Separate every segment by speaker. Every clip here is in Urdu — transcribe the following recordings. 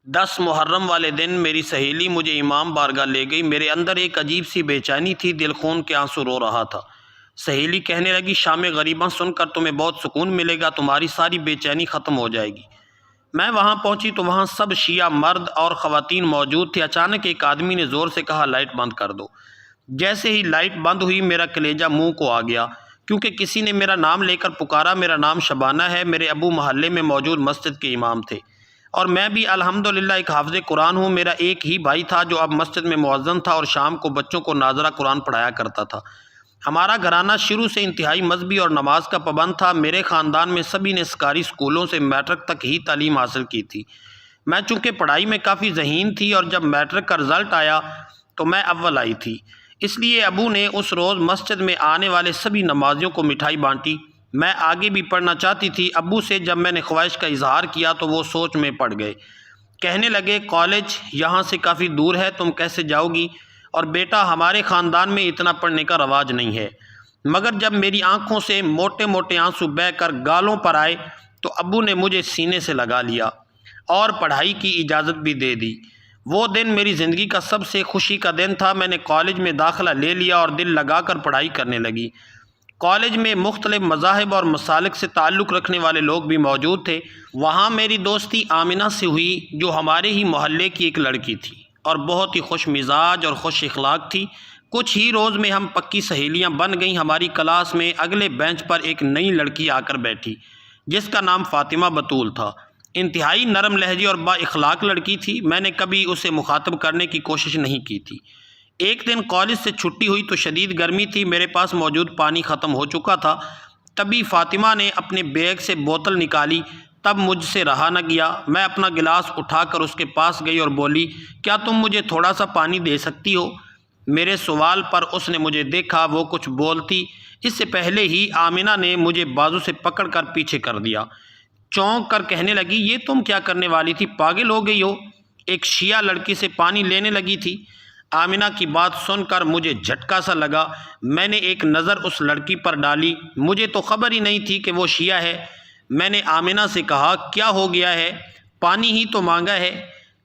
Speaker 1: 10 محرم والے دن میری سہیلی مجھے امام بارگاہ لے گئی۔ میرے اندر ایک عجیب سی بے چینی تھی، دل خون کے آنسو رو رہا تھا۔ سہیلی کہنے لگی، شام غریباں سن کر تمہیں بہت سکون ملے گا، تمہاری ساری بے چینی ختم ہو جائے گی۔ میں وہاں پہنچی تو وہاں سب شیعہ مرد اور خواتین موجود تھے۔ اچانک ایک آدمی نے زور سے کہا، لائٹ بند کر دو۔ جیسے ہی لائٹ بند ہوئی میرا کلیجہ منہ کو آ گیا، کیونکہ کسی نے میرا نام لے کر پکارا۔ میرا نام شبانہ ہے، میرے ابو محلے میں موجود مسجد کے امام تھے، اور میں بھی الحمدللہ ایک حافظ قرآن ہوں۔ میرا ایک ہی بھائی تھا جو اب مسجد میں مؤذن تھا اور شام کو بچوں کو ناظرہ قرآن پڑھایا کرتا تھا۔ ہمارا گھرانہ شروع سے انتہائی مذہبی اور نماز کا پابند تھا۔ میرے خاندان میں سبھی نے سرکاری اسکولوں سے میٹرک تک ہی تعلیم حاصل کی تھی۔ میں چونکہ پڑھائی میں کافی ذہین تھی اور جب میٹرک کا رزلٹ آیا تو میں اول آئی تھی، اس لیے ابو نے اس روز مسجد میں آنے والے سبھی نمازیوں کو مٹھائی بانٹی۔ میں آگے بھی پڑھنا چاہتی تھی۔ ابو سے جب میں نے خواہش کا اظہار کیا تو وہ سوچ میں پڑ گئے۔ کہنے لگے، کالج یہاں سے کافی دور ہے، تم کیسے جاؤ گی؟ اور بیٹا، ہمارے خاندان میں اتنا پڑھنے کا رواج نہیں ہے۔ مگر جب میری آنکھوں سے موٹے موٹے آنسو بہہ کر گالوں پر آئے تو ابو نے مجھے سینے سے لگا لیا اور پڑھائی کی اجازت بھی دے دی۔ وہ دن میری زندگی کا سب سے خوشی کا دن تھا۔ میں نے کالج میں داخلہ لے لیا اور دل لگا کر پڑھائی کرنے لگی۔ کالج میں مختلف مذاہب اور مسالک سے تعلق رکھنے والے لوگ بھی موجود تھے۔ وہاں میری دوستی آمنہ سے ہوئی، جو ہمارے ہی محلے کی ایک لڑکی تھی اور بہت ہی خوش مزاج اور خوش اخلاق تھی۔ کچھ ہی روز میں ہم پکی سہیلیاں بن گئیں۔ ہماری کلاس میں اگلے بینچ پر ایک نئی لڑکی آ کر بیٹھی جس کا نام فاطمہ بطول تھا۔ انتہائی نرم لہجے اور با اخلاق لڑکی تھی۔ میں نے کبھی اسے مخاطب کرنے کی کوشش نہیں کی تھی۔ ایک دن کالج سے چھٹی ہوئی تو شدید گرمی تھی، میرے پاس موجود پانی ختم ہو چکا تھا۔ تبھی فاطمہ نے اپنے بیگ سے بوتل نکالی، تب مجھ سے رہا نہ گیا۔ میں اپنا گلاس اٹھا کر اس کے پاس گئی اور بولی، کیا تم مجھے تھوڑا سا پانی دے سکتی ہو؟ میرے سوال پر اس نے مجھے دیکھا۔ وہ کچھ بولتی اس سے پہلے ہی آمنہ نے مجھے بازو سے پکڑ کر پیچھے کر دیا۔ چونک کر کہنے لگی، یہ تم کیا کرنے والی تھی؟ پاگل ہو گئی ہو؟ ایک شیعہ لڑکی سے پانی لینے لگی تھی۔ آمنہ کی بات سن کر مجھے جھٹکا سا لگا۔ میں نے ایک نظر اس لڑکی پر ڈالی۔ مجھے تو خبر ہی نہیں تھی کہ وہ شیعہ ہے۔ میں نے آمنہ سے کہا، کیا ہو گیا ہے؟ پانی ہی تو مانگا ہے،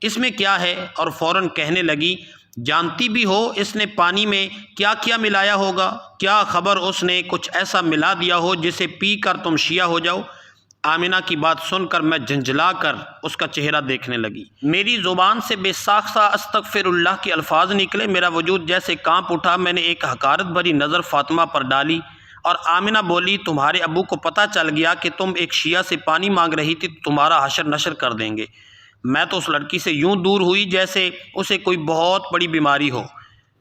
Speaker 1: اس میں کیا ہے؟ اور فوراً کہنے لگی، جانتی بھی ہو اس نے پانی میں کیا کیا ملایا ہوگا؟ کیا خبر اس نے کچھ ایسا ملا دیا ہو جسے پی کر تم شیعہ ہو جاؤ؟ آمنہ کی بات سن کر میں جھنجھلا کر اس کا چہرہ دیکھنے لگی۔ میری زبان سے بے ساختہ استغفر اللہ کے الفاظ نکلے۔ میرا وجود جیسے کانپ اٹھا۔ میں نے ایک حقارت بھری نظر فاطمہ پر ڈالی اور آمنہ بولی، تمہارے ابو کو پتہ چل گیا کہ تم ایک شیعہ سے پانی مانگ رہی تھی تو تمہارا حشر نشر کر دیں گے۔ میں تو اس لڑکی سے یوں دور ہوئی جیسے اسے کوئی بہت بڑی بیماری ہو۔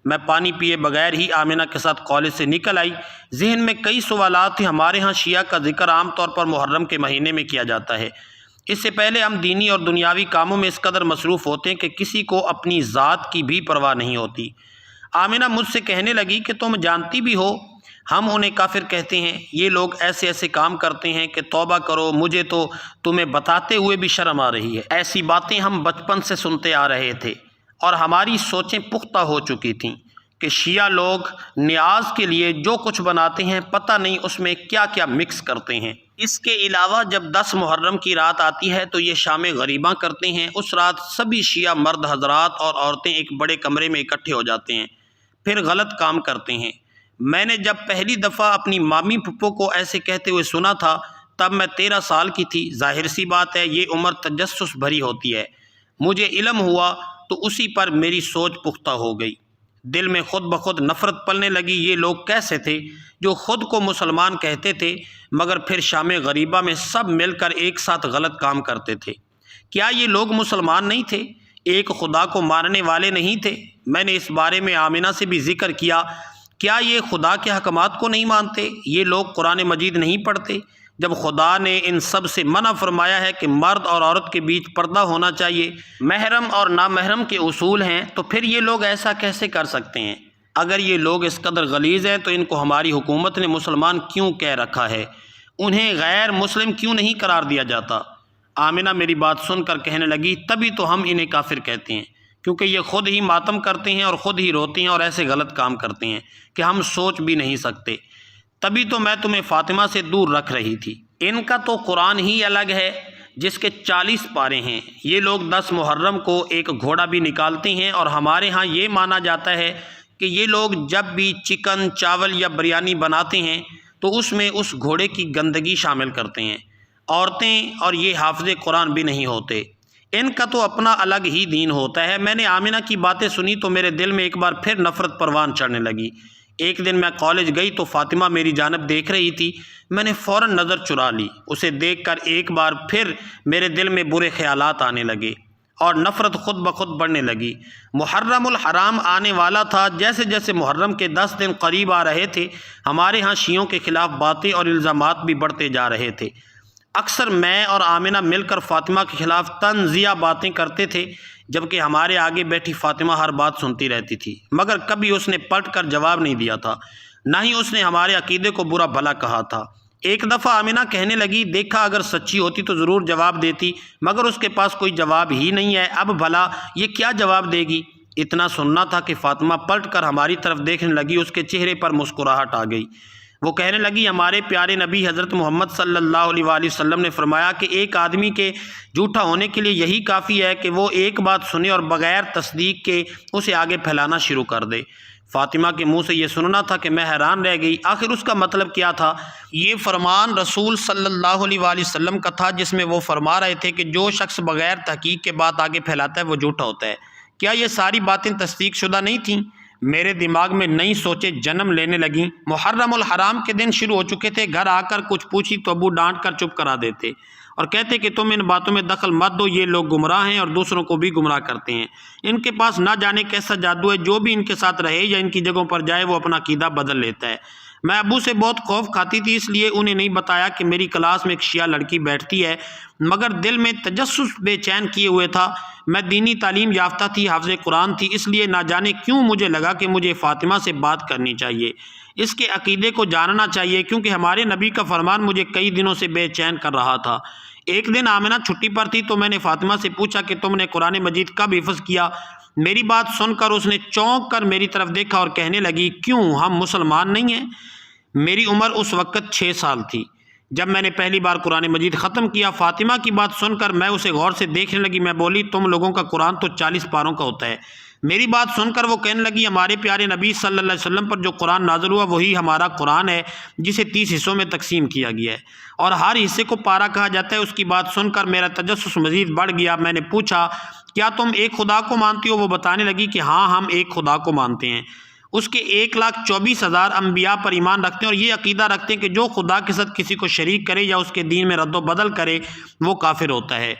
Speaker 1: میں پانی پیے بغیر ہی آمنہ کے ساتھ کالج سے نکل آئی۔ ذہن میں کئی سوالات تھے۔ ہمارے ہاں شیعہ کا ذکر عام طور پر محرم کے مہینے میں کیا جاتا ہے۔ اس سے پہلے ہم دینی اور دنیاوی کاموں میں اس قدر مصروف ہوتے ہیں کہ کسی کو اپنی ذات کی بھی پرواہ نہیں ہوتی۔ آمنہ مجھ سے کہنے لگی کہ تم جانتی بھی ہو ہم انہیں کافر کہتے ہیں، یہ لوگ ایسے ایسے کام کرتے ہیں کہ توبہ کرو، مجھے تو تمہیں بتاتے ہوئے بھی شرم آ رہی ہے۔ ایسی باتیں ہم بچپن سے سنتے آ رہے تھے اور ہماری سوچیں پختہ ہو چکی تھیں کہ شیعہ لوگ نیاز کے لیے جو کچھ بناتے ہیں پتہ نہیں اس میں کیا کیا مکس کرتے ہیں۔ اس کے علاوہ جب 10 محرم کی رات آتی ہے تو یہ شام غریباں کرتے ہیں۔ اس رات سبھی شیعہ مرد حضرات اور عورتیں ایک بڑے کمرے میں اکٹھے ہو جاتے ہیں، پھر غلط کام کرتے ہیں۔ میں نے جب پہلی دفعہ اپنی مامی پھپھو کو ایسے کہتے ہوئے سنا تھا تب میں 13 سال کی تھی۔ ظاہر سی بات ہے یہ عمر تجسس بھری ہوتی ہے۔ مجھے علم ہوا تو اسی پر میری سوچ پختہ ہو گئی۔ دل میں خود بخود نفرت پلنے لگی۔ یہ لوگ کیسے تھے جو خود کو مسلمان کہتے تھے مگر پھر شام غریبہ میں سب مل کر ایک ساتھ غلط کام کرتے تھے؟ کیا یہ لوگ مسلمان نہیں تھے؟ ایک خدا کو ماننے والے نہیں تھے؟ میں نے اس بارے میں آمنہ سے بھی ذکر کیا۔ کیا یہ خدا کے احکامات کو نہیں مانتے؟ یہ لوگ قرآن مجید نہیں پڑھتے؟ جب خدا نے ان سب سے منع فرمایا ہے کہ مرد اور عورت کے بیچ پردہ ہونا چاہیے، محرم اور نامحرم کے اصول ہیں، تو پھر یہ لوگ ایسا کیسے کر سکتے ہیں؟ اگر یہ لوگ اس قدر غلیظ ہیں تو ان کو ہماری حکومت نے مسلمان کیوں کہہ رکھا ہے؟ انہیں غیر مسلم کیوں نہیں قرار دیا جاتا؟ آمنہ میری بات سن کر کہنے لگی، تبھی تو ہم انہیں کافر کہتے ہیں، کیونکہ یہ خود ہی ماتم کرتے ہیں اور خود ہی روتے ہیں اور ایسے غلط کام کرتے ہیں کہ ہم سوچ بھی نہیں سکتے۔ تبھی تو میں تمہیں فاطمہ سے دور رکھ رہی تھی۔ ان کا تو قرآن ہی الگ ہے، جس کے 40 پارے ہیں۔ یہ لوگ 10 محرم کو ایک گھوڑا بھی نکالتے ہیں، اور ہمارے ہاں یہ مانا جاتا ہے کہ یہ لوگ جب بھی چکن، چاول یا بریانی بناتے ہیں تو اس میں اس گھوڑے کی گندگی شامل کرتے ہیں۔ عورتیں اور یہ حافظ قرآن بھی نہیں ہوتے، ان کا تو اپنا الگ ہی دین ہوتا ہے۔ میں نے آمنہ کی باتیں سنی تو میرے دل میں ایک بار پھر نفرت پروان چڑھنے لگی۔ ایک دن میں کالج گئی تو فاطمہ میری جانب دیکھ رہی تھی، میں نے فوراً نظر چرا لی۔ اسے دیکھ کر ایک بار پھر میرے دل میں برے خیالات آنے لگے اور نفرت خود بخود بڑھنے لگی۔ محرم الحرام آنے والا تھا۔ جیسے جیسے محرم کے 10 دن قریب آ رہے تھے، ہمارے ہاں شیعوں کے خلاف باتیں اور الزامات بھی بڑھتے جا رہے تھے۔ اکثر میں اور آمنہ مل کر فاطمہ کے خلاف طنزیہ باتیں کرتے تھے، جبکہ ہمارے آگے بیٹھی فاطمہ ہر بات سنتی رہتی تھی، مگر کبھی اس نے پلٹ کر جواب نہیں دیا تھا، نہ ہی اس نے ہمارے عقیدے کو برا بھلا کہا تھا۔ ایک دفعہ آمنہ کہنے لگی، دیکھا اگر سچی ہوتی تو ضرور جواب دیتی، مگر اس کے پاس کوئی جواب ہی نہیں ہے، اب بھلا یہ کیا جواب دے گی؟ اتنا سننا تھا کہ فاطمہ پلٹ کر ہماری طرف دیکھنے لگی، اس کے چہرے پر مسکراہٹ آ گئی۔ وہ کہنے لگی، ہمارے پیارے نبی حضرت محمد صلی اللہ علیہ وآلہ وسلم نے فرمایا کہ ایک آدمی کے جھوٹا ہونے کے لیے یہی کافی ہے کہ وہ ایک بات سنے اور بغیر تصدیق کے اسے آگے پھیلانا شروع کر دے۔ فاطمہ کے منہ سے یہ سننا تھا کہ میں حیران رہ گئی، آخر اس کا مطلب کیا تھا؟ یہ فرمان رسول صلی اللہ علیہ وآلہ وسلم کا تھا، جس میں وہ فرما رہے تھے کہ جو شخص بغیر تحقیق کے بات آگے پھیلاتا ہے وہ جھوٹا ہوتا ہے۔ کیا یہ ساری باتیں تصدیق شدہ نہیں تھیں؟ میرے دماغ میں نئی سوچیں جنم لینے لگیں۔ محرم الحرام کے دن شروع ہو چکے تھے، گھر آ کر کچھ پوچھی تو ابو ڈانٹ کر چپ کرا دیتے اور کہتے کہ تم ان باتوں میں دخل مت دو، یہ لوگ گمراہ ہیں اور دوسروں کو بھی گمراہ کرتے ہیں، ان کے پاس نہ جانے کیسا جادو ہے، جو بھی ان کے ساتھ رہے یا ان کی جگہوں پر جائے وہ اپنا عقیدہ بدل لیتا ہے۔ میں ابو سے بہت خوف کھاتی تھی، اس لیے انہیں نہیں بتایا کہ میری کلاس میں ایک شیعہ لڑکی بیٹھتی ہے، مگر دل میں تجسس بے چین کیے ہوئے تھا۔ میں دینی تعلیم یافتہ تھی، حافظ قرآن تھی، اس لیے نہ جانے کیوں مجھے لگا کہ مجھے فاطمہ سے بات کرنی چاہیے، اس کے عقیدے کو جاننا چاہیے، کیونکہ ہمارے نبی کا فرمان مجھے کئی دنوں سے بے چین کر رہا تھا۔ ایک دن آمنہ چھٹی پر تھی تو میں نے فاطمہ سے پوچھا کہ تم نے قرآن مجید کب حفظ کیا؟ میری بات سن کر اس نے چونک کر میری طرف دیکھا اور کہنے لگی، کیوں ہم مسلمان نہیں ہیں؟ میری عمر اس وقت 6 سال تھی جب میں نے پہلی بار قرآن مجید ختم کیا۔ فاطمہ کی بات سن کر میں اسے غور سے دیکھنے لگی۔ میں بولی، تم لوگوں کا قرآن تو 40 پاروں کا ہوتا ہے۔ میری بات سن کر وہ کہنے لگی، ہمارے پیارے نبی صلی اللہ علیہ وسلم پر جو قرآن نازل ہوا وہی ہمارا قرآن ہے، جسے 30 حصوں میں تقسیم کیا گیا ہے اور ہر حصے کو پارہ کہا جاتا ہے۔ اس کی بات سن کر میرا تجسس مزید بڑھ گیا۔ میں نے پوچھا، کیا تم ایک خدا کو مانتی ہو؟ وہ بتانے لگی کہ ہاں، ہم ایک خدا کو مانتے ہیں، اس کے 1,24,000 انبیاء پر ایمان رکھتے ہیں اور یہ عقیدہ رکھتے ہیں کہ جو خدا کے ساتھ کسی کو شریک کرے یا اس کے دین میں رد و بدل کرے وہ کافر ہوتا ہے۔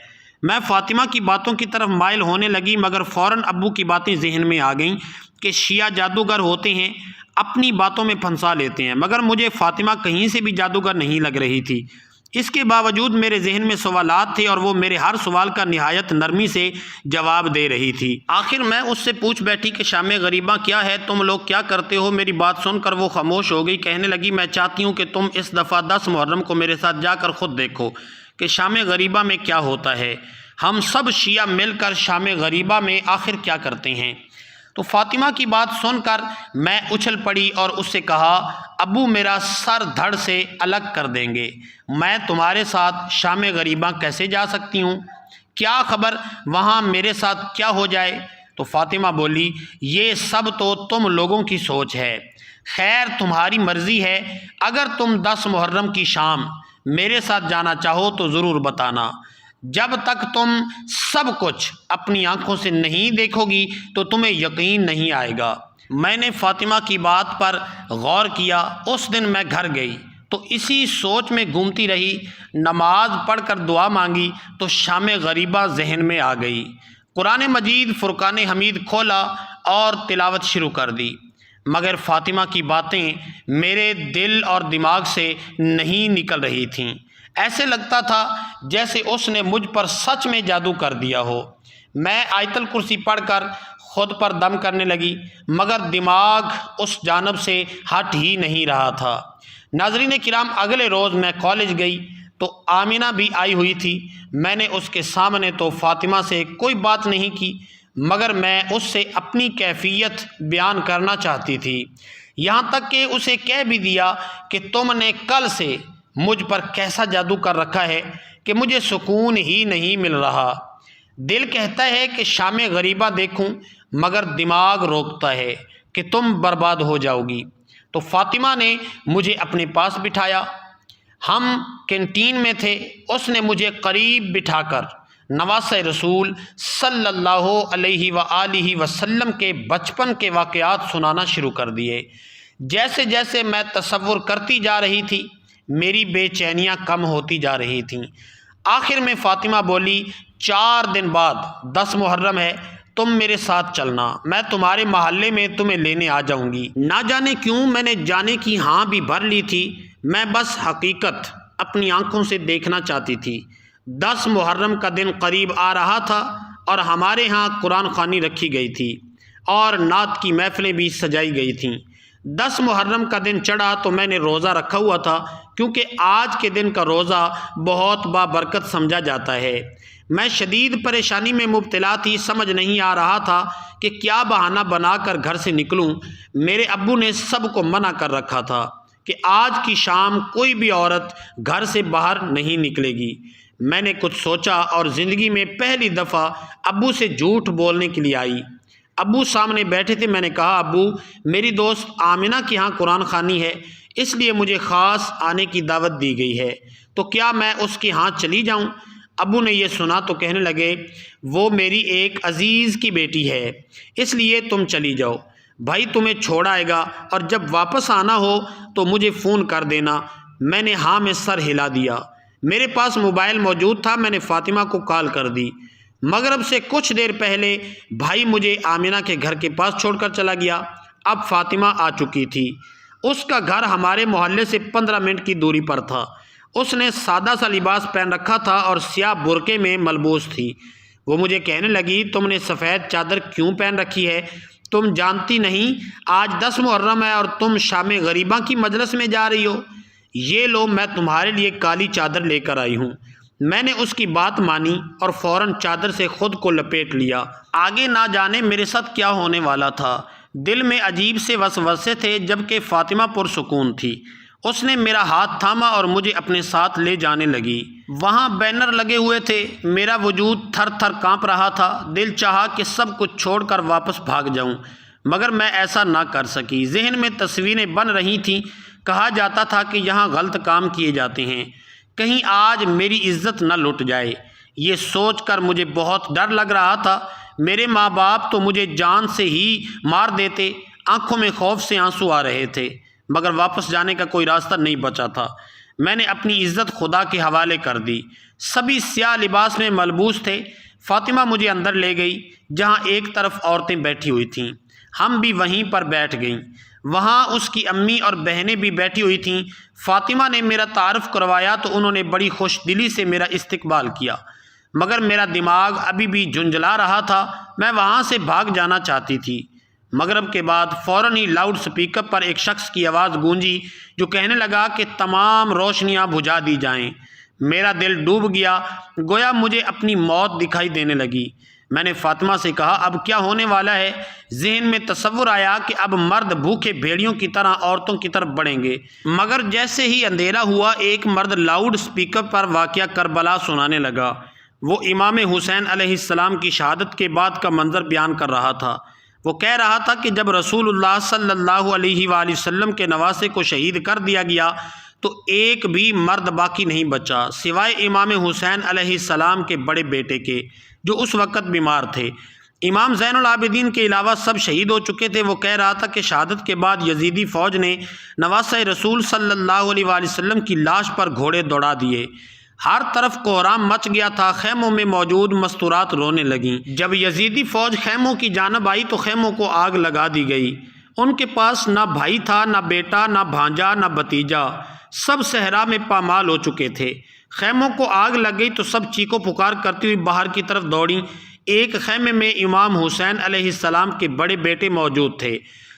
Speaker 1: میں فاطمہ کی باتوں کی طرف مائل ہونے لگی، مگر فوراً ابو کی باتیں ذہن میں آ گئیں کہ شیعہ جادوگر ہوتے ہیں، اپنی باتوں میں پھنسا لیتے ہیں، مگر مجھے فاطمہ کہیں سے بھی جادوگر نہیں لگ رہی تھی۔ اس کے باوجود میرے ذہن میں سوالات تھے اور وہ میرے ہر سوال کا نہایت نرمی سے جواب دے رہی تھی۔ آخر میں اس سے پوچھ بیٹھی کہ شام غریبہ کیا ہے، تم لوگ کیا کرتے ہو؟ میری بات سن کر وہ خاموش ہو گئی۔ کہنے لگی، میں چاہتی ہوں کہ تم اس دفعہ 10 محرم کو میرے ساتھ جا کر خود دیکھو کہ شام غریبہ میں کیا ہوتا ہے۔ ہم سب شیعہ مل کر شام غریبہ میں آخر کیا کرتے ہیں؟ تو فاطمہ کی بات سن کر میں اچھل پڑی اور اس سے کہا، ابو میرا سر دھڑ سے الگ کر دیں گے، میں تمہارے ساتھ شام غریبہ کیسے جا سکتی ہوں؟ کیا خبر وہاں میرے ساتھ کیا ہو جائے؟ تو فاطمہ بولی، یہ سب تو تم لوگوں کی سوچ ہے، خیر تمہاری مرضی ہے، اگر تم 10 محرم کی شام میرے ساتھ جانا چاہو تو ضرور بتانا، جب تک تم سب کچھ اپنی آنکھوں سے نہیں دیکھو گی تو تمہیں یقین نہیں آئے گا۔ میں نے فاطمہ کی بات پر غور کیا۔ اس دن میں گھر گئی تو اسی سوچ میں گھومتی رہی، نماز پڑھ کر دعا مانگی تو شام غریبہ ذہن میں آ گئی۔ قرآن مجید فرقان حمید کھولا اور تلاوت شروع کر دی، مگر فاطمہ کی باتیں میرے دل اور دماغ سے نہیں نکل رہی تھیں۔ ایسے لگتا تھا جیسے اس نے مجھ پر سچ میں جادو کر دیا ہو۔ میں آیت الکرسی پڑھ کر خود پر دم کرنے لگی، مگر دماغ اس جانب سے ہٹ ہی نہیں رہا تھا۔ ناظرین کرام، اگلے روز میں کالج گئی تو آمنہ بھی آئی ہوئی تھی۔ میں نے اس کے سامنے تو فاطمہ سے کوئی بات نہیں کی، مگر میں اس سے اپنی کیفیت بیان کرنا چاہتی تھی، یہاں تک کہ اسے کہہ بھی دیا کہ تم نے کل سے مجھ پر کیسا جادو کر رکھا ہے کہ مجھے سکون ہی نہیں مل رہا۔ دل کہتا ہے کہ شام غریبہ دیکھوں، مگر دماغ روکتا ہے کہ تم برباد ہو جاؤ گی۔ تو فاطمہ نے مجھے اپنے پاس بٹھایا، ہم کینٹین میں تھے۔ اس نے مجھے قریب بٹھا کر نواسہ رسول صلی اللہ علیہ وآلہ وسلم کے بچپن کے واقعات سنانا شروع کر دیے۔ جیسے جیسے میں تصور کرتی جا رہی تھی، میری بے چینیاں کم ہوتی جا رہی تھیں۔ آخر میں فاطمہ بولی، 4 دن بعد 10 محرم ہے، تم میرے ساتھ چلنا، میں تمہارے محلے میں تمہیں لینے آ جاؤں گی۔ نہ جانے کیوں میں نے جانے کی ہاں بھی بھر لی تھی، میں بس حقیقت اپنی آنکھوں سے دیکھنا چاہتی تھی۔ 10 محرم کا دن قریب آ رہا تھا اور ہمارے ہاں قرآن خوانی رکھی گئی تھی اور نعت کی محفلیں بھی سجائی گئی تھیں۔ 10 محرم کا دن چڑھا تو میں نے روزہ رکھا ہوا تھا، کیونکہ آج کے دن کا روزہ بہت بابرکت سمجھا جاتا ہے۔ میں شدید پریشانی میں مبتلا تھی، سمجھ نہیں آ رہا تھا کہ کیا بہانہ بنا کر گھر سے نکلوں۔ میرے ابو نے سب کو منع کر رکھا تھا کہ آج کی شام کوئی بھی عورت گھر سے باہر نہیں نکلے گی۔ میں نے کچھ سوچا اور زندگی میں پہلی دفعہ ابو سے جھوٹ بولنے کے لیے آئی۔ ابو سامنے بیٹھے تھے۔ میں نے کہا، ابو، میری دوست آمنہ کے ہاں قرآن خوانی ہے، اس لیے مجھے خاص آنے کی دعوت دی گئی ہے، تو کیا میں اس کے ہاں چلی جاؤں؟ ابو نے یہ سنا تو کہنے لگے، وہ میری ایک عزیز کی بیٹی ہے، اس لیے تم چلی جاؤ، بھائی تمہیں چھوڑ آئے گا اور جب واپس آنا ہو تو مجھے فون کر دینا۔ میں نے ہاں میں سر ہلا دیا۔ میرے پاس موبائل موجود تھا، میں نے فاطمہ کو کال کر دی۔ مغرب سے کچھ دیر پہلے بھائی مجھے آمنہ کے گھر کے پاس چھوڑ کر چلا گیا۔ اب فاطمہ آ چکی تھی۔ اس کا گھر ہمارے محلے سے 15 منٹ کی دوری پر تھا۔ اس نے سادہ سا لباس پہن رکھا تھا اور سیاہ برقعے میں ملبوس تھی۔ وہ مجھے کہنے لگی، تم نے سفید چادر کیوں پہن رکھی ہے؟ تم جانتی نہیں آج 10 محرم ہے اور تم شام غریبہ کی مجلس میں جا رہی ہو؟ یہ لو، میں تمہارے لیے کالی چادر لے کر آئی ہوں۔ میں نے اس کی بات مانی اور فوراً چادر سے خود کو لپیٹ لیا۔ آگے نہ جانے میرے ساتھ کیا ہونے والا تھا۔ دل میں عجیب سے وسوسے تھے، جبکہ فاطمہ پرسکون تھی۔ اس نے میرا ہاتھ تھاما اور مجھے اپنے ساتھ لے جانے لگی۔ وہاں بینر لگے ہوئے تھے، میرا وجود تھر تھر کانپ رہا تھا۔ دل چاہا کہ سب کچھ چھوڑ کر واپس بھاگ جاؤں، مگر میں ایسا نہ کر سکی۔ ذہن میں تصویریں بن رہی تھیں۔ کہا جاتا تھا کہ یہاں غلط کام کیے جاتے ہیں، کہیں آج میری عزت نہ لٹ جائے۔ یہ سوچ کر مجھے بہت ڈر لگ رہا تھا۔ میرے ماں باپ تو مجھے جان سے ہی مار دیتے۔ آنکھوں میں خوف سے آنسو آ رہے تھے، مگر واپس جانے کا کوئی راستہ نہیں بچا تھا۔ میں نے اپنی عزت خدا کے حوالے کر دی۔ سبھی سیاہ لباس میں ملبوس تھے۔ فاطمہ مجھے اندر لے گئی، جہاں ایک طرف عورتیں بیٹھی ہوئی تھیں، ہم بھی وہیں پر بیٹھ گئیں۔ وہاں اس کی امی اور بہنیں بھی بیٹھی ہوئی تھیں۔ فاطمہ نے میرا تعارف کروایا تو انہوں نے بڑی خوش دلی سے میرا استقبال کیا، مگر میرا دماغ ابھی بھی جھنجھلا رہا تھا۔ میں وہاں سے بھاگ جانا چاہتی تھی۔ مغرب کے بعد فوراً ہی لاؤڈ سپیکر پر ایک شخص کی آواز گونجی جو کہنے لگا کہ تمام روشنیاں بجھا دی جائیں۔ میرا دل ڈوب گیا، گویا مجھے اپنی موت دکھائی دینے لگی۔ میں نے فاطمہ سے کہا، اب کیا ہونے والا ہے؟ ذہن میں تصور آیا کہ اب مرد بھوکے بھیڑیوں کی طرح عورتوں کی طرف بڑھیں گے، مگر جیسے ہی اندھیرا ہوا ایک مرد لاؤڈ سپیکر پر واقعہ کربلا سنانے لگا۔ وہ امام حسین علیہ السلام کی شہادت کے بعد کا منظر بیان کر رہا تھا۔ وہ کہہ رہا تھا کہ جب رسول اللہ صلی اللہ علیہ وآلہ وسلم کے نواسے کو شہید کر دیا گیا تو ایک بھی مرد باقی نہیں بچا سوائے امام حسین علیہ السلام کے بڑے بیٹے کے، جو اس وقت بیمار تھے۔ امام زین العابدین کے علاوہ سب شہید ہو چکے تھے۔ وہ کہہ رہا تھا کہ شہادت کے بعد یزیدی فوج نے نواسہ رسول صلی اللہ علیہ وآلہ وسلم کی لاش پر گھوڑے دوڑا دیے۔ ہر طرف کوہرام مچ گیا تھا، خیموں میں موجود مستورات رونے لگیں۔ جب یزیدی فوج خیموں کی جانب آئی تو خیموں کو آگ لگا دی گئی۔ ان کے پاس نہ بھائی تھا، نہ بیٹا، نہ بھانجا، نہ بھتیجا، سب صحرا میں پامال ہو چکے تھے۔ خیموں کو آگ لگ گئی تو سب چیخو پکار کرتی ہوئی باہر کی طرف دوڑیں۔ ایک خیمے میں امام حسین علیہ السلام کے بڑے بیٹے موجود تھے۔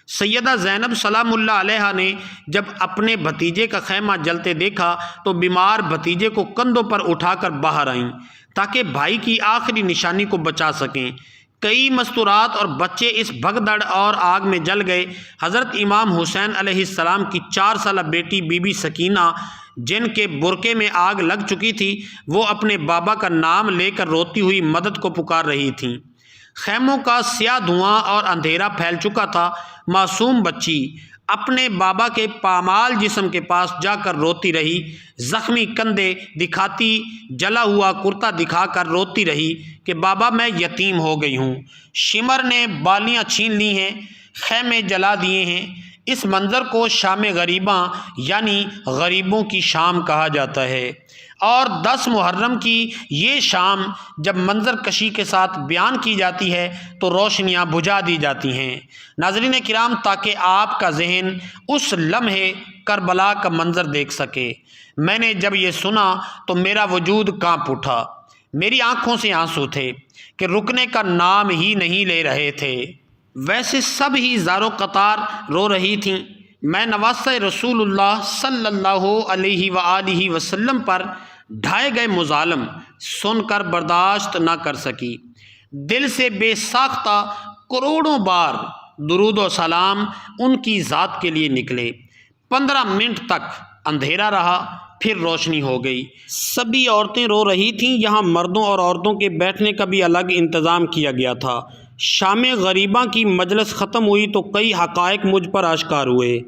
Speaker 1: سیدہ زینب سلام اللہ علیہا نے جب اپنے بھتیجے کا خیمہ جلتے دیکھا تو بیمار بھتیجے کو کندھوں پر اٹھا کر باہر آئیں تاکہ بھائی کی آخری نشانی کو بچا سکیں۔ کئی مستورات اور بچے اس بھگدڑ اور آگ میں جل گئے۔ حضرت امام حسین علیہ السلام کی 4 سالہ بیٹی بی بی سکینہ جن کے برقعے میں آگ لگ چکی تھی وہ اپنے بابا کا نام لے کر روتی ہوئی مدد کو پکار رہی تھیں۔ خیموں کا سیاہ دھواں اور اندھیرا پھیل چکا تھا۔ معصوم بچی اپنے بابا کے پامال جسم کے پاس جا کر روتی رہی، زخمی کندھے دکھاتی، جلا ہوا کرتا دکھا کر روتی رہی کہ بابا میں یتیم ہو گئی ہوں، شمر نے بالیاں چھین لی ہیں، خیمے جلا دیے ہیں۔ اس منظر کو شام غریباں یعنی غریبوں کی شام کہا جاتا ہے، اور 10 محرم کی یہ شام جب منظر کشی کے ساتھ بیان کی جاتی ہے تو روشنیاں بجھا دی جاتی ہیں۔ ناظرین کرام، تاکہ آپ کا ذہن اس لمحے کربلا کا منظر دیکھ سکے، میں نے جب یہ سنا تو میرا وجود کانپ اٹھا، میری آنکھوں سے آنسو تھے کہ رکنے کا نام ہی نہیں لے رہے تھے۔ ویسے سب ہی زارو قطار رو رہی تھیں، میں نواسہ رسول اللہ صلی اللہ علیہ وآلہ وسلم پر ڈھائے گئے مظالم سن کر برداشت نہ کر سکی۔ دل سے بے ساختہ کروڑوں بار درود و سلام ان کی ذات کے لیے نکلے۔ 15 منٹ تک اندھیرا رہا، پھر روشنی ہو گئی۔ سبھی عورتیں رو رہی تھیں، یہاں مردوں اور عورتوں کے بیٹھنے کا بھی الگ انتظام کیا گیا تھا۔ شام غریباں کی مجلس ختم ہوئی تو کئی حقائق مجھ پر آشکار ہوئے۔